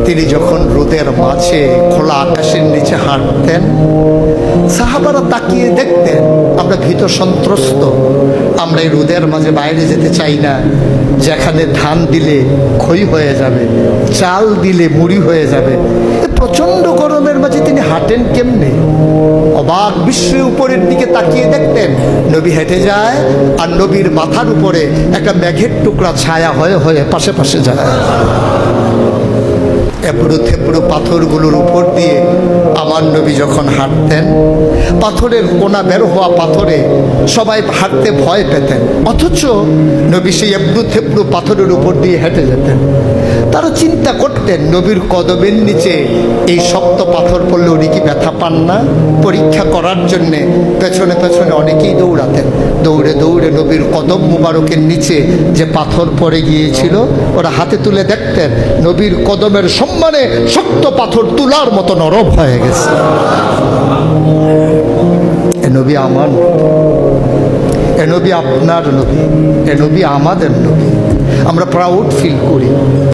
তিনি যখন রোদের মাঝে খোলা আকাশের নিচে হাঁটতেন, সাহাবারা তাকিয়ে দেখতেন আমরা ভীত সন্ত্রস্ত, আমরা এই রোদের মাঝে বাইরে যেতে চাই না, যেখানে ধান দিলে খই হয়ে যাবে, চাল দিলে মুড়ি হয়ে যাবে। প্রচন্ড গরমের মাঝে তিনি হাঁটেন কেমনে? অবাক বিস্ময়ে উপরের দিকে তাকিয়ে দেখতেন নবী হেঁটে যায়, আর নবীর মাথার উপরে একটা মেঘের টুকরা ছায়া হয়ে হয়ে পাশে পাশে যায়। এবড়ো থেবড়ো পাথরগুলোর উপর দিয়ে আমার নবী যখন হাঁটতেন, পাথরের কোনা বের হওয়া পাথরে সবাই হাঁটতে ভয় পেতেন, অথচ নবী সেই এবড়ো থেবড়ো পাথরের উপর দিয়ে হেঁটে যেতেন। তারা চিন্তা করতেন নবীর কদমের নিচে এই শক্ত পাথর পড়লে উনি কি ব্যথা পান না? পরীক্ষা করার জন্যে পেছনে পেছনে অনেকেই দৌড়াতেন। দৌড়ে দৌড়ে নবীর কদম মুবারকের নিচে যে পাথর পড়ে গিয়েছিল ওরা হাতে তুলে দেখতেন নবীর কদমের সম্মানে শক্ত পাথর তুলার মতো নরম হয়ে গেছে। এ নবী আমার, এ নবী আপনার নবী, এ নবী আমাদের নবী। আমরা প্রাউড ফিল করি।